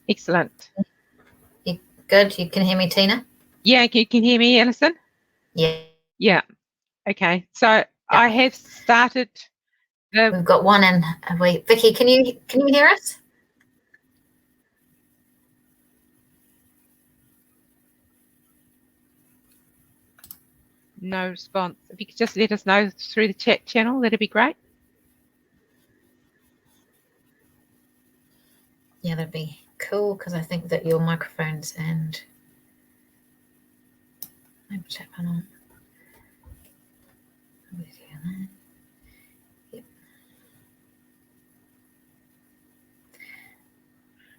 Excellent. You good? You can hear me, Teena? Yeah, you can hear me, Alison? Yeah. Yeah. Okay. So I have started. We've got one in. Vicky, can you hear us? No response. If you could just let us know through the chat channel, that'd be great. Yeah, that'd be cool, because I think that your microphones and chat panel. Yep.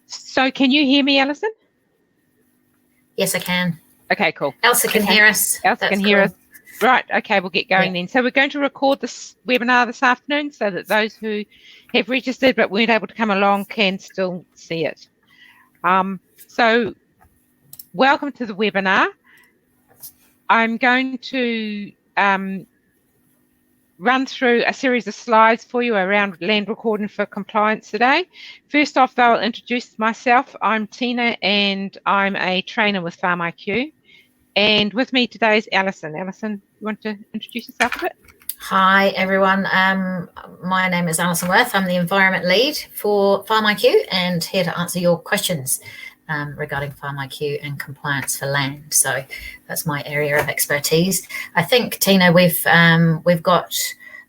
So can you hear me, Alison? Yes, I can. Okay, cool. Elsa can hear us. Elsa can hear us. Right, okay, we'll get going then. So we're going to record this webinar this afternoon so that those who have registered but weren't able to come along can still see it. So welcome to the webinar. I'm going to run through a series of slides for you around land recording for compliance today. First off, though, I'll introduce myself. I'm Teena and I'm a trainer with FarmIQ. And with me today is Alison. Alison, you want to introduce yourself a bit? Hi, everyone. My name is Alison Worth. I'm the environment lead for FarmIQ and here to answer your questions regarding FarmIQ and compliance for land. So that's my area of expertise. I think, Teena, we've got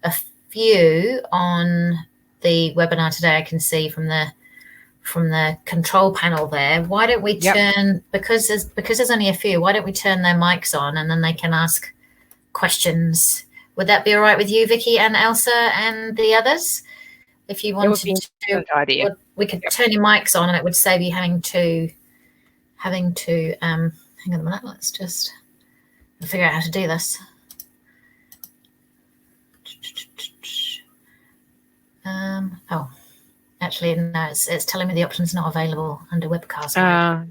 a few on the webinar today. I can see from the control panel there. Why don't we turn, because there's only a few, why don't we turn their mics on and then they can ask questions? Would that be all right with you, Vicky and Elsa and the others? If you wanted to, we could turn your mics on and it would save you having to hang on a minute, let's just figure out how to do this. Oh, actually, no, it's telling me the option's not available under webcast.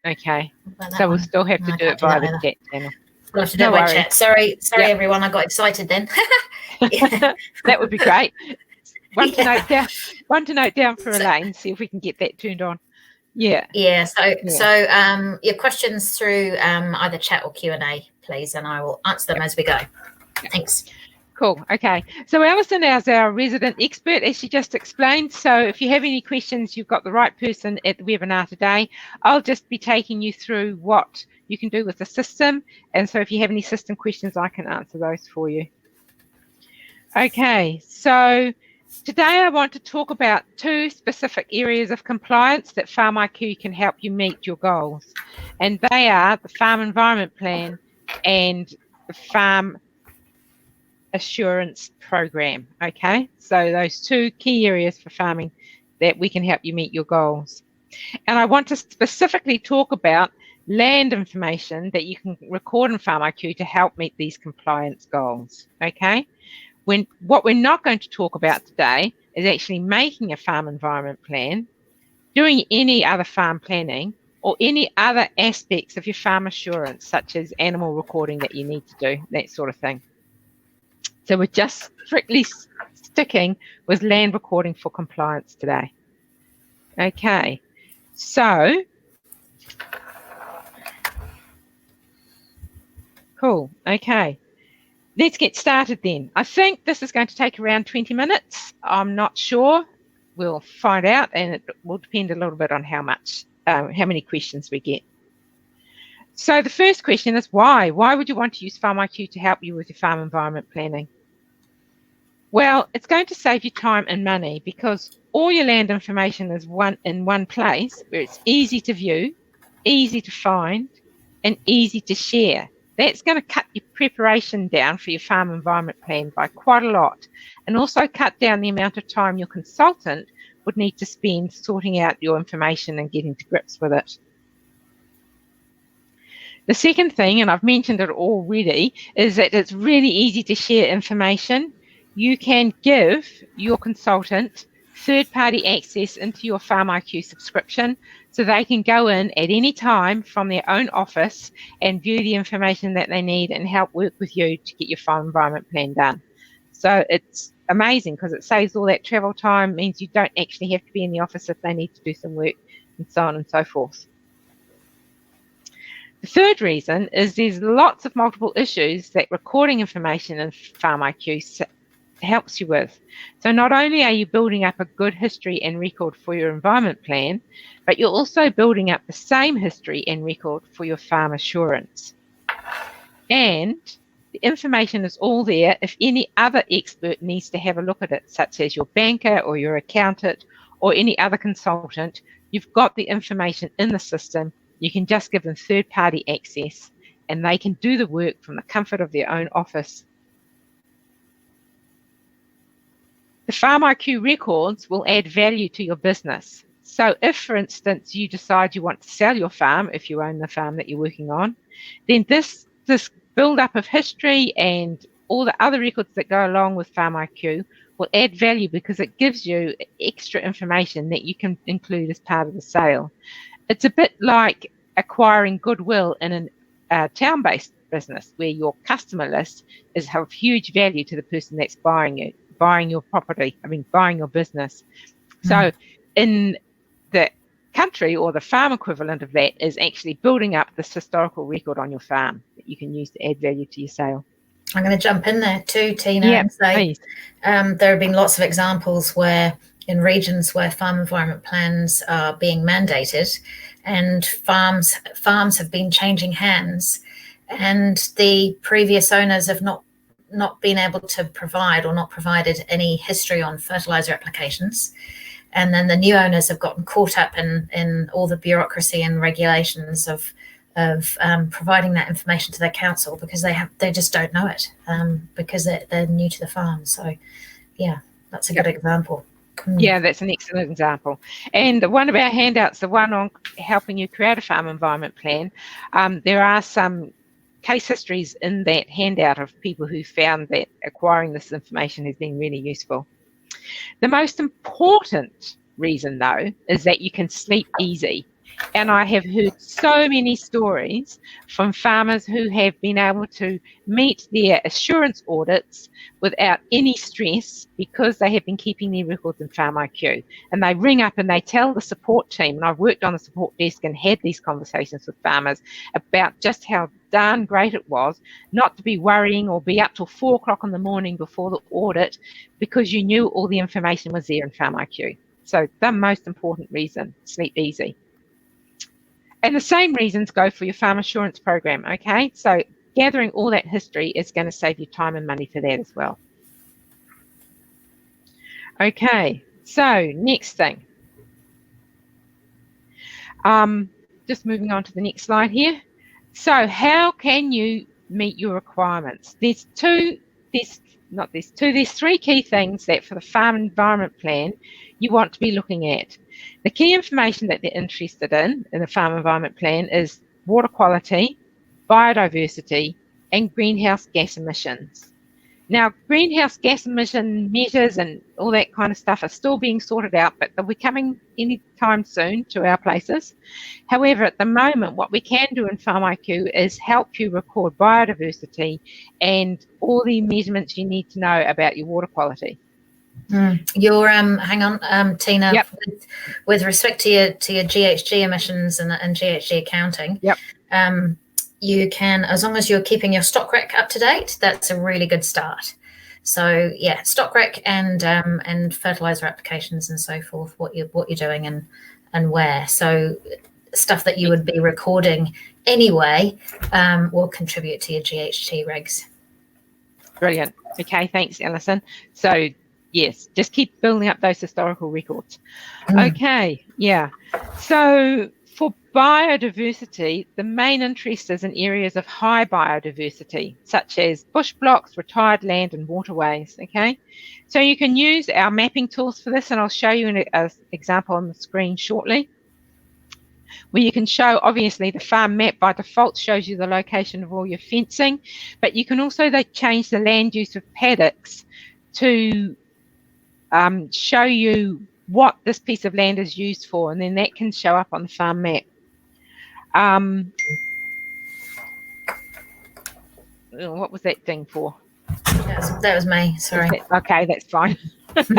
Okay. So we'll still have to do it via the chat channel. We'll have to do it by chat. Sorry, everyone, I got excited then. That would be great. One to note down for Elaine, see if we can get that turned on. Yeah. So your questions through either chat or Q&A, please, and I will answer them as we go. Thanks. Cool. Okay. So Alison is our resident expert, as she just explained. So if you have any questions, you've got the right person at the webinar today. I'll just be taking you through what you can do with the system. And so if you have any system questions, I can answer those for you. Okay. So today I want to talk about two specific areas of compliance that FarmIQ can help you meet your goals. And they are the Farm Environment Plan and the Farm Assurance Program. Okay, so those two key areas for farming that we can help you meet your goals. And I want to specifically talk about land information that you can record in FarmIQ to help meet these compliance goals. Okay, what we're not going to talk about today is actually making a farm environment plan, doing any other farm planning, or any other aspects of your farm assurance, such as animal recording that you need to do, that sort of thing. So we're just strictly sticking with land recording for compliance today. Okay, so cool. Okay, let's get started then. I think this is going to take around 20 minutes. I'm not sure. We'll find out, and it will depend a little bit on how many questions we get. So the first question is why? Why would you want to use FarmIQ to help you with your farm environment planning? Well, it's going to save you time and money because all your land information is in one place where it's easy to view, easy to find, and easy to share. That's going to cut your preparation down for your farm environment plan by quite a lot, and also cut down the amount of time your consultant would need to spend sorting out your information and getting to grips with it. The second thing, and I've mentioned it already, is that it's really easy to share information. You can give your consultant third-party access into your FarmIQ subscription so they can go in at any time from their own office and view the information that they need and help work with you to get your farm environment plan done. So it's amazing because it saves all that travel time, means you don't actually have to be in the office if they need to do some work. and so on and so forth. The third reason is there's lots of multiple issues that recording information in FarmIQ helps you with. So not only are you building up a good history and record for your environment plan, but you're also building up the same history and record for your farm assurance. And the information is all there if any other expert needs to have a look at it, such as your banker or your accountant or any other consultant. You've got the information in the system. You can just give them third-party access and they can do the work from the comfort of their own office. The FarmIQ records will add value to your business. So if, for instance, you decide you want to sell your farm, if you own the farm that you're working on, then this build-up of history and all the other records that go along with FarmIQ will add value because it gives you extra information that you can include as part of the sale. It's a bit like acquiring goodwill in a town-based business where your customer list is of huge value to the person that's buying your property, buying your business. So in the country, or the farm equivalent of that, is actually building up this historical record on your farm that you can use to add value to your sale. I'm going to jump in there too, Teena, and say there have been lots of examples where in regions where farm environment plans are being mandated and farms have been changing hands, and the previous owners have not been able to provide or not provided any history on fertilizer applications. And then the new owners have gotten caught up in all the bureaucracy and regulations of providing that information to their council because they just don't know it because they're new to the farm. So, yeah, that's a good example. Yeah, that's an excellent example. And one of our handouts, the one on helping you create a farm environment plan, there are some case histories in that handout of people who found that acquiring this information has been really useful. The most important reason, though, is that you can sleep easy. And I have heard so many stories from farmers who have been able to meet their assurance audits without any stress because they have been keeping their records in FarmIQ. And they ring up and they tell the support team, and I've worked on the support desk and had these conversations with farmers about just how darn great it was not to be worrying or be up till 4 o'clock in the morning before the audit because you knew all the information was there in FarmIQ. So the most important reason, sleep easy. And the same reasons go for your farm assurance program, okay? So gathering all that history is going to save you time and money for that as well. Okay, so next thing. Just moving on to the next slide here. So how can you meet your requirements? There's three key things that for the farm environment plan you want to be looking at. The key information that they're interested in the farm environment plan is water quality, biodiversity, and greenhouse gas emissions. Now, greenhouse gas emission measures and all that kind of stuff are still being sorted out, but they'll be coming anytime soon to our places. However, at the moment, what we can do in FarmIQ is help you record biodiversity and all the measurements you need to know about your water quality. Your hang on, Teena. Yep. With respect to your GHG emissions and GHG accounting. Yep. You can, as long as you're keeping your stock rec up to date, that's a really good start. So yeah, stock rec and fertilizer applications and so forth, what you're doing and where. So stuff that you would be recording anyway will contribute to your GHG regs. Brilliant. Okay, thanks, Alison. So yes, just keep building up those historical records. Okay, yeah. So for biodiversity, the main interest is in areas of high biodiversity, such as bush blocks, retired land, and waterways, okay? So you can use our mapping tools for this, and I'll show you an example on the screen shortly, where you can show, obviously, the farm map by default shows you the location of all your fencing, but you can also change the land use of paddocks to show you what this piece of land is used for, and then that can show up on the farm map. What was that thing for? That was me, sorry. Okay, that's fine. That's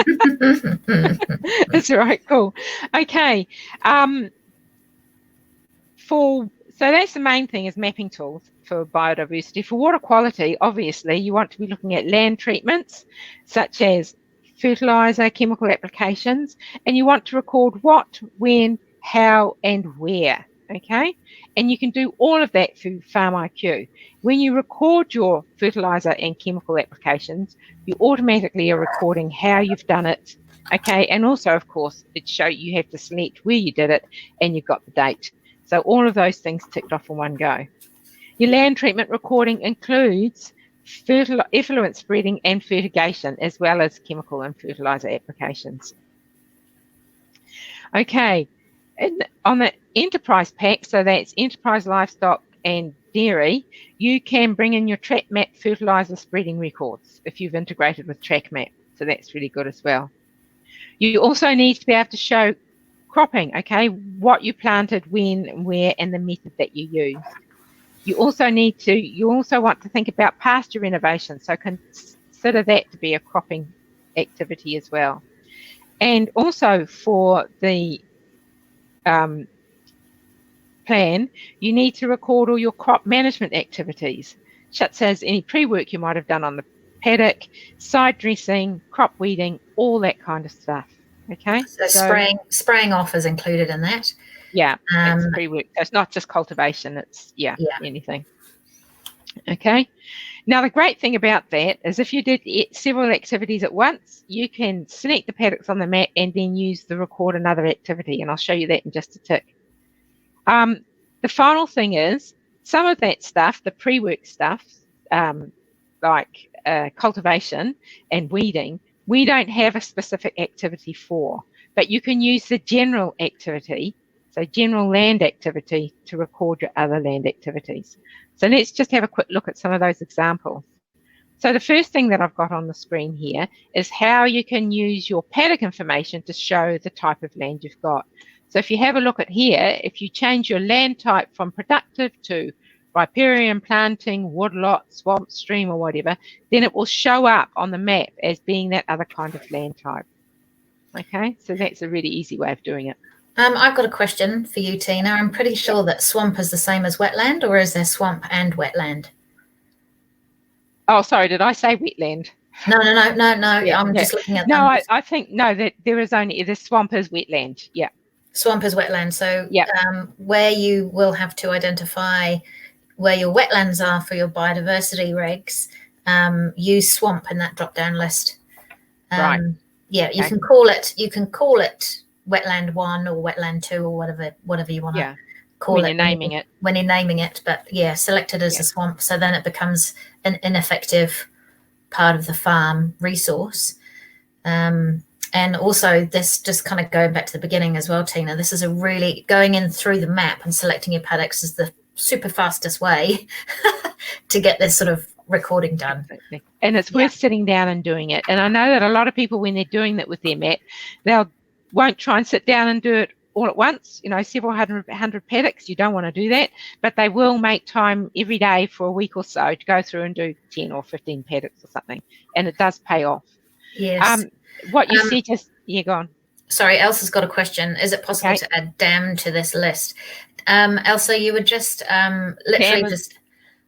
all right, cool. Okay, So that's the main thing, is mapping tools for biodiversity. For water quality, obviously, you want to be looking at land treatments, such as fertiliser, chemical applications, and you want to record what, when, how, and where, okay? And you can do all of that through FarmIQ. When you record your fertiliser and chemical applications, you automatically are recording how you've done it, okay? And also, of course, you have to select where you did it, and you've got the date. So all of those things ticked off in one go. Your land treatment recording includes effluent spreading and fertigation, as well as chemical and fertiliser applications. Okay, and on the enterprise pack, so that's enterprise livestock and dairy, you can bring in your TrackMap fertiliser spreading records if you've integrated with TrackMap. So that's really good as well. You also need to be able to show cropping, okay, what you planted, when, where, and the method that you used. You also want to think about pasture renovation, so consider that to be a cropping activity as well. And also for the plan, you need to record all your crop management activities, such as any pre-work you might have done on the paddock, side dressing, crop weeding, all that kind of stuff. Okay. So spraying off is included in that. Yeah, it's pre-work. So it's not just cultivation, it's anything. Okay. Now the great thing about that is if you did several activities at once, you can select the paddocks on the map and then use the record another activity, and I'll show you that in just a tick. The final thing is some of that stuff, the pre-work stuff, like cultivation and weeding, we don't have a specific activity for, but you can use the general activity, so general land activity, to record your other land activities. So let's just have a quick look at some of those examples. So the first thing that I've got on the screen here is how you can use your paddock information to show the type of land you've got. So if you have a look at here, if you change your land type from productive to riparian, planting, woodlot, swamp, stream, or whatever, then it will show up on the map as being that other kind of land type. Okay, so that's a really easy way of doing it. I've got a question for you, Teena. I'm pretty sure that swamp is the same as wetland, or is there swamp and wetland? Oh, sorry, did I say wetland? No. Yeah, I'm just looking at them. No, I think, no, that there is only, the swamp is wetland, yeah. Swamp is wetland, so where you will have to identify where your wetlands are for your biodiversity regs, use swamp in that drop-down list. Right. Yeah, you can call it wetland 1 or wetland 2 or whatever you want to call it. When you're naming it, but select it as a swamp, so then it becomes an ineffective part of the farm resource. And also this, just kind of going back to the beginning as well, Teena, this is a really, going in through the map and selecting your paddocks is the super fastest way to get this sort of recording done. And it's worth sitting down and doing it. And I know that a lot of people, when they're doing that with their map, won't try and sit down and do it all at once, several hundred paddocks. You don't want to do that, but they will make time every day for a week or so to go through and do 10 or 15 paddocks or something, and it does pay off. Yes. What you see, go on. Sorry, Elsa's got a question. Is it possible to add dam to this list? Elsa, you would just literally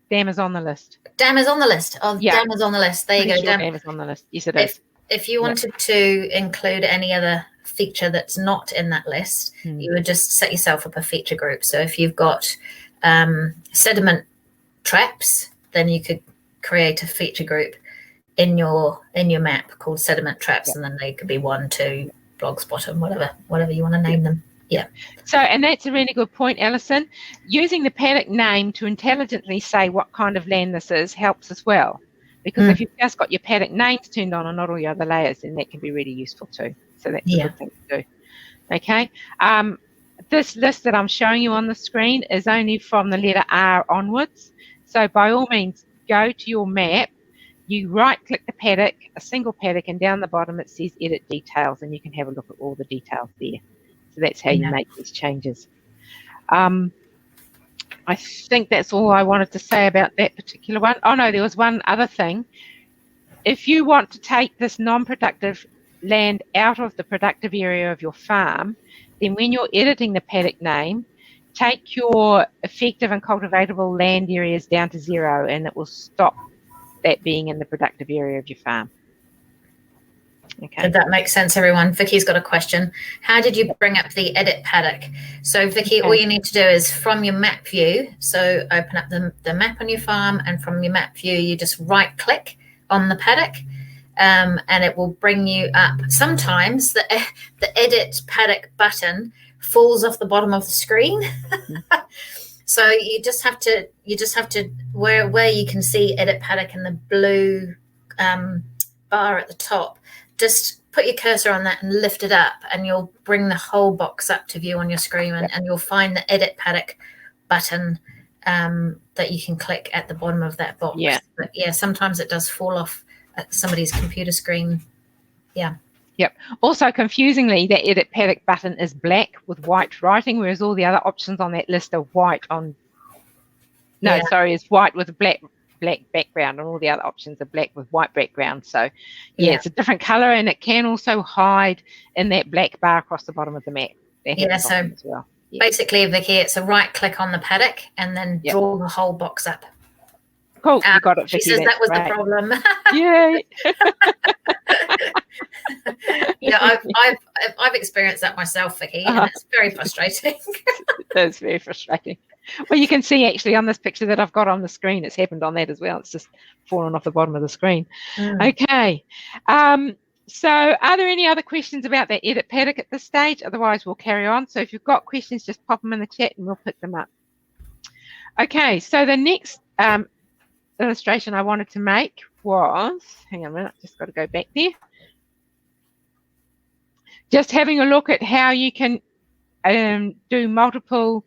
Dam is on the list. Dam is on the list. Oh, dam is on the list. There you go. Dam is on the list. Yes, it is. If you wanted to include any other feature that's not in that list, you would just set yourself up a feature group. So if you've got sediment traps, then you could create a feature group in your map called sediment traps, and then they could be 1, 2, blogs bottom, whatever you want to name them. Yeah. So, and that's a really good point, Alison. Using the paddock name to intelligently say what kind of land this is helps as well. Because if you've just got your paddock names turned on and not all your other layers, then that can be really useful too. So that's a good thing to do. Okay. This list that I'm showing you on the screen is only from the letter R onwards. So by all means, go to your map, you right-click the paddock, a single paddock, and down the bottom it says Edit Details, and you can have a look at all the details there. So that's how you make these changes. I think that's all I wanted to say about that particular one. Oh, no, there was one other thing. If you want to take this non-productive land out of the productive area of your farm, then when you're editing the paddock name, take your effective and cultivatable land areas down to 0, and it will stop that being in the productive area of your farm. Okay. Did that make sense, everyone? Vicky's got a question. How did you bring up the edit paddock? So, Vicky, all you need to do is from your map view, so open up the map on your farm, and from your map view, you just right-click on the paddock, and it will bring you up. Sometimes the edit paddock button falls off the bottom of the screen. So you just have to where you can see edit paddock in the blue bar at the top, just put your cursor on that and lift it up, and you'll bring the whole box up to view on your screen, and you'll find the edit paddock button that you can click at the bottom of that box. Yeah. But yeah, sometimes it does fall off at somebody's computer screen. Yeah. Yep. Also, confusingly, the edit paddock button is black with white writing, whereas all the other options on that list are white on. No, yeah. Sorry, it's white with a black background, and all the other options are black with white background. So, yeah, it's a different color, and it can also hide in that black bar across the bottom of the map. Yeah. So as well. Basically, Vicky, it's a right click on the paddock and then draw the whole box up. Cool, you got it, Vicky. She says that was the problem. Yay. Yeah, I've experienced that myself, Vicky, and it's very frustrating. It's very frustrating. Well, you can see actually on this picture that I've got on the screen, it's happened on that as well. It's just fallen off the bottom of the screen. Okay. So are there any other questions about that edit paddock at this stage? Otherwise, we'll carry on. So if you've got questions, just pop them in the chat and we'll pick them up. Okay, so the next illustration I wanted to make was, hang on a minute, just got to go back there. Just having a look at how you can do multiple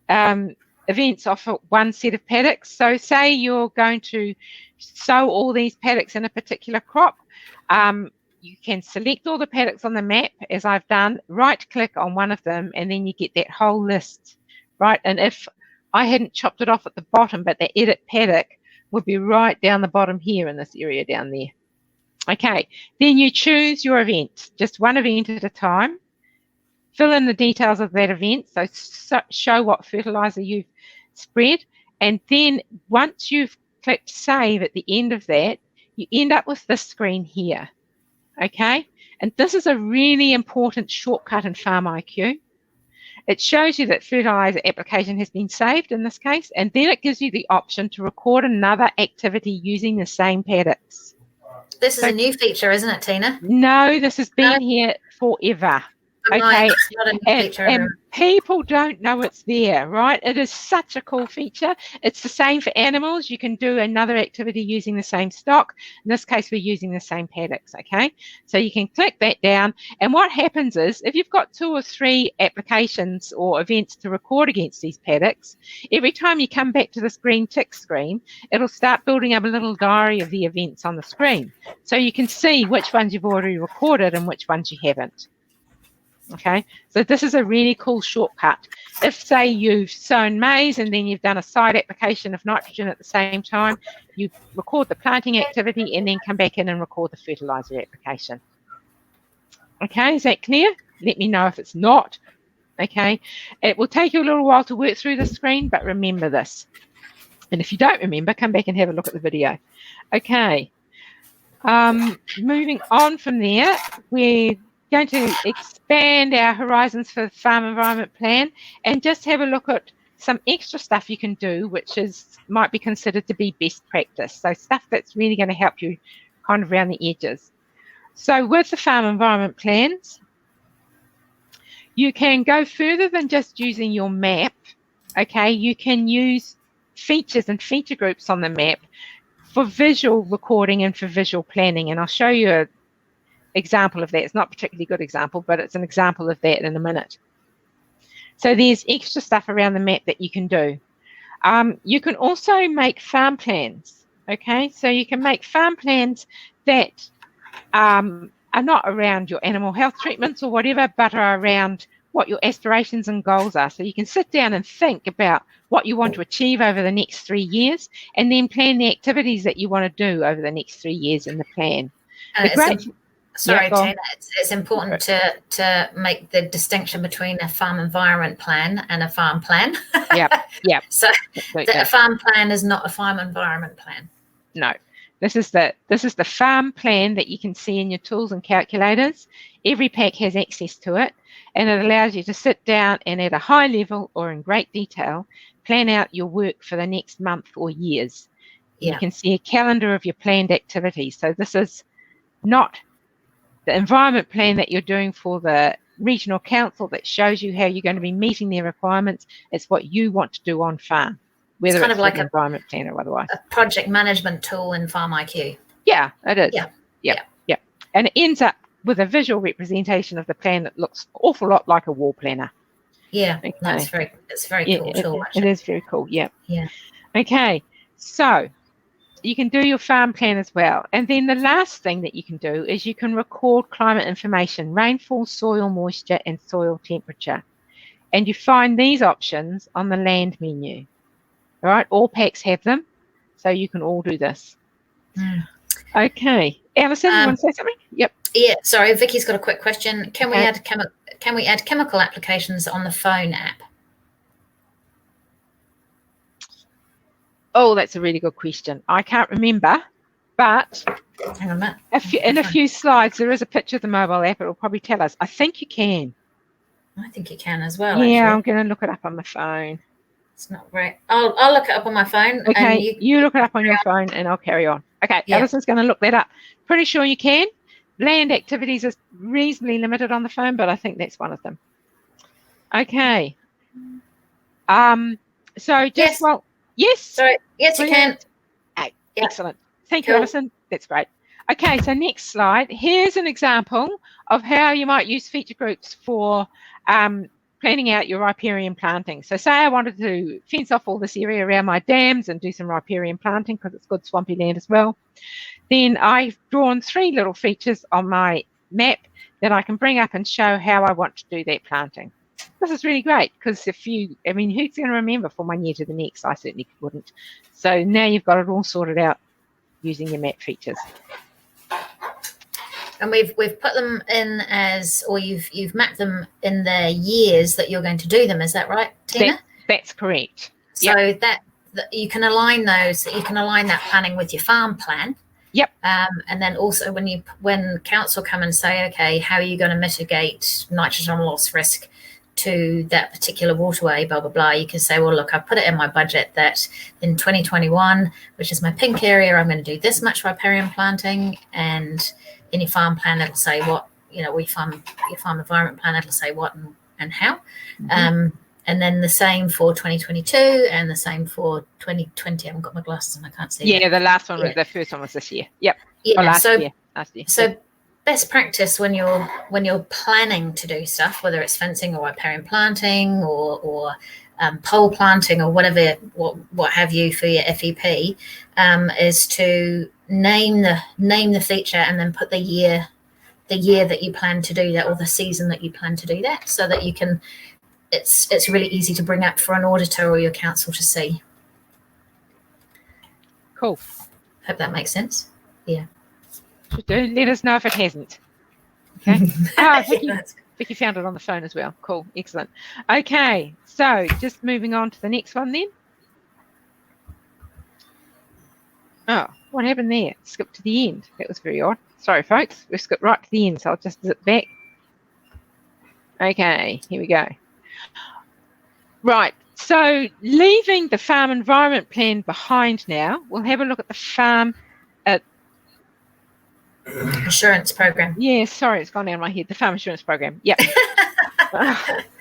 events off of one set of paddocks. So say you're going to sow all these paddocks in a particular crop. You can select all the paddocks on the map, as I've done, right click on one of them, and then you get that whole list, right? And if I hadn't chopped it off at the bottom, but the edit paddock would be right down the bottom here in this area down there. Okay, then you choose your event, just one event at a time. Fill in the details of that event, so show what fertilizer you've spread, and then once you've clicked save at the end of that, you end up with this screen here. Okay, and this is a really important shortcut in FarmIQ. It shows you that fertilizer application has been saved in this case, and then it gives you the option to record another activity using the same paddocks. This is a new feature, isn't it, Teena? No, this has been here forever. Okay, and people don't know it's there, right? It is such a cool feature. It's the same for animals. You can do another activity using the same stock. In this case, we're using the same paddocks, okay? So you can click that down, and what happens is if you've got 2 or 3 applications or events to record against these paddocks, every time you come back to this green tick screen, it'll start building up a little diary of the events on the screen. So you can see which ones you've already recorded and which ones you haven't. Okay, so this is a really cool shortcut. If, say, you've sown maize and then you've done a side application of nitrogen at the same time, you record the planting activity and then come back in and record the fertilizer application. Okay, is that clear? Let me know if it's not. Okay, it will take you a little while to work through the screen, but remember this. And if you don't remember, come back and have a look at the video. Okay, moving on from there, we're going to expand our horizons for the farm environment plan and just have a look at some extra stuff you can do, which might be considered to be best practice. So stuff that's really going to help you kind of around the edges. So with the farm environment plans, you can go further than just using your map. Okay, you can use features and feature groups on the map for visual recording and for visual planning. And I'll show you a example of that. It's not a particularly good example, but it's an example of that in a minute. So there's extra stuff around the map that you can do. You can also make farm plans. Okay, so you can make farm plans that are not around your animal health treatments or whatever, but are around what your aspirations and goals are. So you can sit down and think about what you want to achieve over the next 3 years, and then plan the activities that you want to do over the next 3 years in the plan. Sorry, Teena, it's important to make the distinction between a farm environment plan and a farm plan. Yeah. So a farm plan is not a farm environment plan. No. This is the farm plan that you can see in your tools and calculators. Every pack has access to it, and it allows you to sit down and at a high level or in great detail plan out your work for the next month or years. You can see a calendar of your planned activities. So this is not the environment plan that you're doing for the regional council that shows you how you're going to be meeting their requirements. It's what you want to do on farm, whether it's kind of like an environment plan or otherwise. A project management tool in FarmIQ. Yeah, it is. Yeah. And it ends up with a visual representation of the plan that looks an awful lot like a wall planner. Yeah, it's very cool tool. It is very cool. Yeah. Yeah. Okay, so you can do your farm plan as well. And then the last thing that you can do is you can record climate information, rainfall, soil moisture, and soil temperature. And you find these options on the land menu. All right, all packs have them, so you can all do this. Okay, Alison, you want to say something? Yep. Yeah, sorry, Vicky's got a quick question. Can we add chemical applications on the phone app? Oh, that's a really good question. I can't remember, but hang on a minute. In a few slides, there is a picture of the mobile app. It will probably tell us. I think you can. I think you can as well. Yeah, actually. I'm going to look it up on the phone. It's not great. I'll look it up on my phone. Okay, and you look it up on your phone, and I'll carry on. Okay, Alison's going to look that up. Pretty sure you can. Land activities is reasonably limited on the phone, but I think that's one of them. Okay. So just yes. Sorry. Yes, you can. Okay. Excellent. Thank you, Alison. That's great. Okay, so next slide. Here's an example of how you might use feature groups for planning out your riparian planting. So say I wanted to fence off all this area around my dams and do some riparian planting because it's good swampy land as well. Then I've drawn 3 little features on my map that I can bring up and show how I want to do that planting. This is really great because who's going to remember from one year to the next? I certainly wouldn't. So now you've got it all sorted out using your map features. And we've put them in you've mapped them in the years that you're going to do them. Is that right, Teena? That's correct. So that you can align those. You can align that planning with your farm plan. Yep. And then also when council come and say, okay, how are you going to mitigate nitrogen loss risk to that particular waterway, blah, blah, blah, you can say, well, look, I put it in my budget that in 2021, which is my pink area, I'm going to do this much riparian planting. And in your farm plan, it'll say what, your farm environment plan, it'll say what and how. Mm-hmm. And then the same for 2022 and the same for 2020. I haven't got my glasses and I can't see. Yeah, the first one was this year. Yep. Yeah. Last year. So best practice when you're planning to do stuff, whether it's fencing or riparian planting or pole planting or whatever, what have you for your FEP, is to name the feature and then put the year that you plan to do that or the season that you plan to do that, so that you can. It's really easy to bring up for an auditor or your council to see. Cool. Hope that makes sense. Yeah. Should do. Let us know if it hasn't. Okay. Vicky found it on the phone as well. Cool. Excellent. Okay. So just moving on to the next one then. Oh, what happened there? Skipped to the end. That was very odd. Sorry, folks. We've skipped right to the end, so I'll just zip back. Okay. Here we go. Right, so leaving the farm environment plan behind now, we'll have a look at the farm insurance program. Yeah, sorry, it's gone down my head. The farm insurance program. Yep.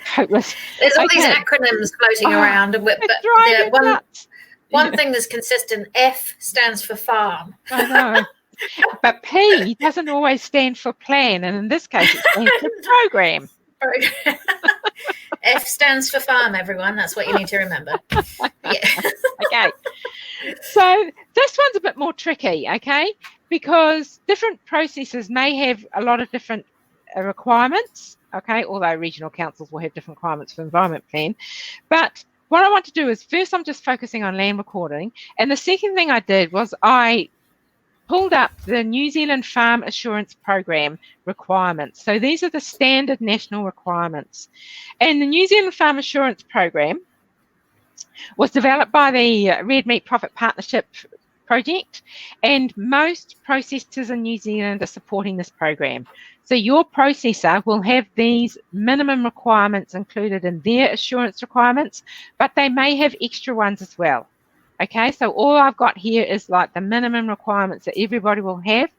Hopeless. There's all these acronyms floating around. But one thing that's consistent, F stands for farm. I know. But P doesn't always stand for plan, and in this case, it stands for program. F stands for farm, everyone. That's what you need to remember. Yeah. Okay. So this one's a bit more tricky, okay? Because different processes may have a lot of different requirements, okay? Although regional councils will have different requirements for environment plan. But what I want to do is first I'm just focusing on land recording. And the second thing I did was I pulled up the New Zealand Farm Assurance Program requirements. So these are the standard national requirements. And the New Zealand Farm Assurance Program was developed by the Red Meat Profit Partnership project, and most processors in New Zealand are supporting this program. So your processor will have these minimum requirements included in their assurance requirements, but they may have extra ones as well. Okay, so all I've got here is like the minimum requirements that everybody will have.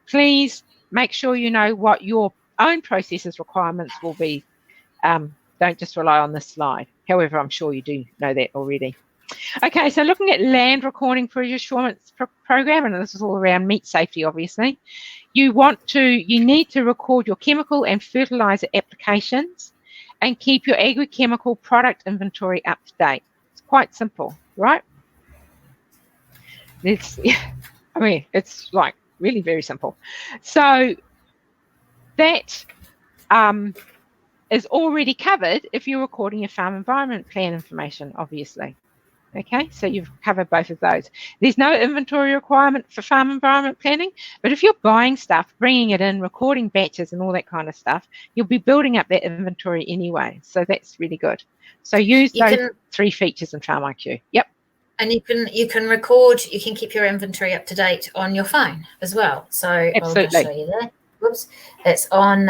Please make sure you know what your own processor's requirements will be. Don't just rely on this slide. However, I'm sure you do know that already. Okay, so looking at land recording for your assurance program, and this is all around meat safety, obviously. You need to record your chemical and fertilizer applications and keep your agrochemical product inventory up to date. It's quite simple, right? It's like really very simple. So that is already covered if you're recording your farm environment plan information, obviously. Okay, so you've covered both of those. There's no inventory requirement for farm environment planning, but if you're buying stuff, bringing it in, recording batches and all that kind of stuff, you'll be building up that inventory anyway. So that's really good. So use those 3 features in FarmIQ. Yep. And you can record, you can keep your inventory up to date on your phone as well. So absolutely. I'll just show you there. Whoops. It's on,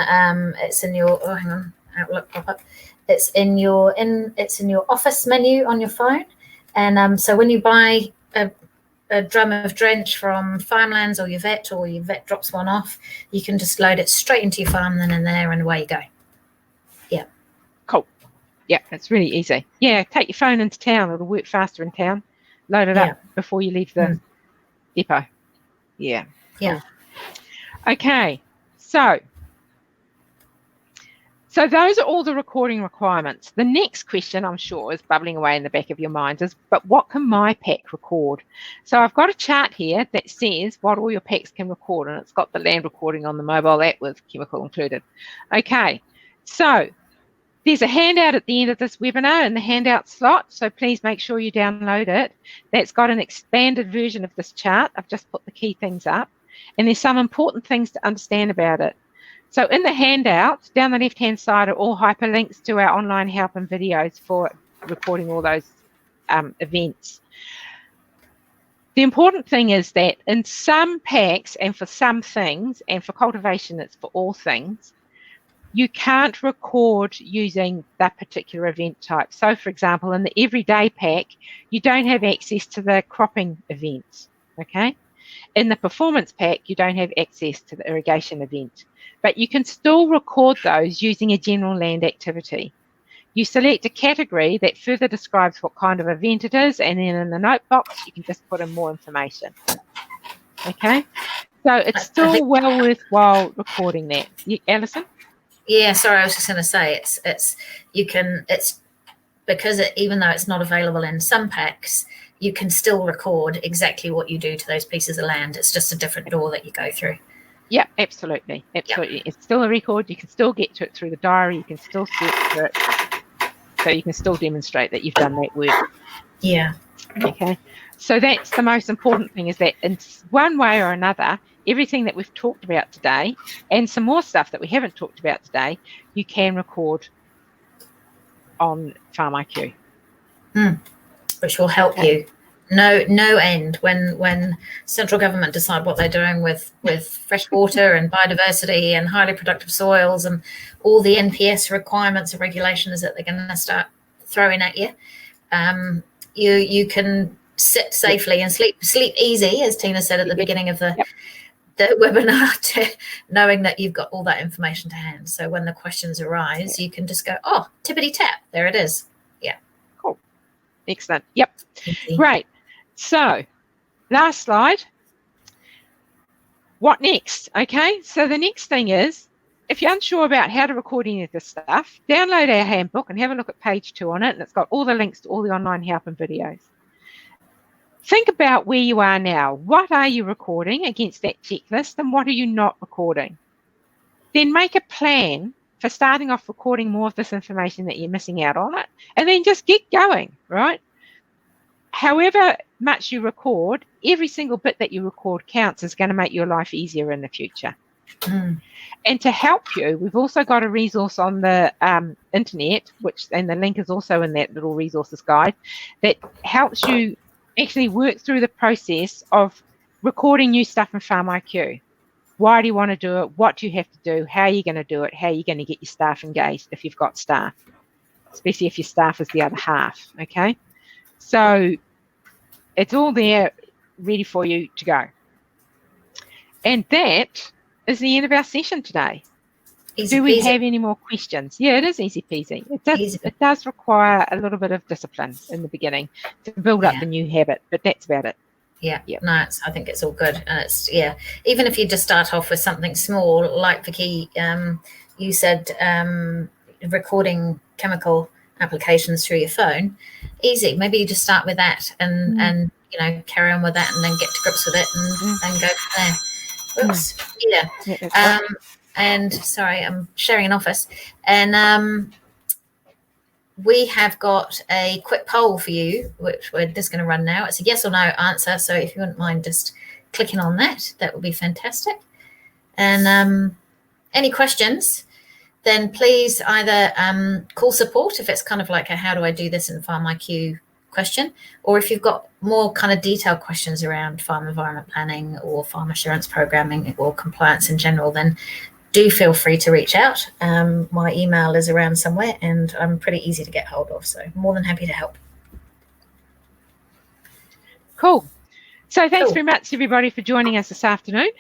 it's in your, oh, hang on, Outlook pop up. It's in your office menu on your phone. And so when you buy a drum of drench from Farmlands or your vet drops one off, you can just load it straight into your farm, then in there, and away you go. Yeah. Cool. Yeah, it's really easy. Yeah, take your phone into town. It'll work faster in town. Load it up before you leave the depot. Yeah. Yeah. Cool. Okay. So those are all the recording requirements. The next question, I'm sure, is bubbling away in the back of your minds is, but what can my pack record? So I've got a chart here that says what all your packs can record, and it's got the land recording on the mobile app with chemical included. Okay, so there's a handout at the end of this webinar in the handout slot, so please make sure you download it. That's got an expanded version of this chart. I've just put the key things up, and there's some important things to understand about it. So in the handout, down the left-hand side are all hyperlinks to our online help and videos for recording all those events. The important thing is that in some packs and for some things, and for cultivation it's for all things, you can't record using that particular event type. So for example, in the everyday pack, you don't have access to the cropping events, okay? In the performance pack, you don't have access to the irrigation event, but you can still record those using a general land activity. You select a category that further describes what kind of event it is, and then in the note box, you can just put in more information. Okay, so it's still well worthwhile recording that. Alison? Yeah, sorry, I was just going to say because even though it's not available in some packs, you can still record exactly what you do to those pieces of land. It's just a different door that you go through. Yeah, absolutely. Absolutely. Yep. It's still a record. You can still get to it through the diary. You can still search for it. So you can still demonstrate that you've done that work. Yeah. Okay. So that's the most important thing, is that in one way or another, everything that we've talked about today and some more stuff that we haven't talked about today, you can record on FarmIQ. Which will help you no end when central government decide what they're doing with fresh water and biodiversity and highly productive soils and all the NPS requirements and regulations that they're going to start throwing at you. You can sit safely and sleep easy, as Teena said at the beginning of the webinar, knowing that you've got all that information to hand. So when the questions arise, you can just go, oh, tippity tap, there it is. Yeah. Cool. Excellent. Yep. Great. So last slide. What next? Okay. So the next thing is, if you're unsure about how to record any of this stuff, download our handbook and have a look at page 2 on it. And it's got all the links to all the online help and videos. Think about where you are now. What are you recording against that checklist, and what are you not recording? Then make a plan for starting off recording more of this information that you're missing out on it, and then just get going, right? however much you record, every single bit that you record counts, is going to make your life easier in the future. And to help you, we've also got a resource on the internet, and the link is also in that little resources guide, that helps you actually work through the process of recording new stuff in FarmIQ. Why do you want to do it? What do you have to do? How are you going to do it? How are you going to get your staff engaged if you've got staff, especially if your staff is the other half, okay? So it's all there ready for you to go. And that is the end of our session today. Do we have any more questions? Yeah, it is easy peasy. It does require a little bit of discipline in the beginning to build up the new habit, but that's about it. Yeah. No, I think it's all good. And it's, even if you just start off with something small, like Vicky, you said recording chemical applications through your phone, easy. Maybe you just start with that and you know, carry on with that and then get to grips with it and go from there. Oops. Yeah. And sorry, I'm sharing an office, and we have got a quick poll for you, which we're just going to run now. It's a yes or no answer, so if you wouldn't mind just clicking on that, that would be fantastic. And any questions, then please either call support if it's kind of like a how do I do this in FarmIQ question, or if you've got more kind of detailed questions around farm environment planning or farm assurance programming or compliance in general, then do feel free to reach out. My email is around somewhere and I'm pretty easy to get hold of, so more than happy to help. Cool. So thanks very much, everybody, for joining us this afternoon.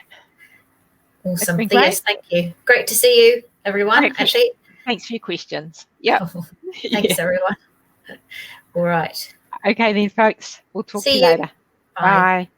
Awesome. Yes, thank you. Great to see you, everyone. Actually, thanks for your questions. Yeah. Thanks, everyone. All right. Okay then, folks. We'll talk to you later. Bye.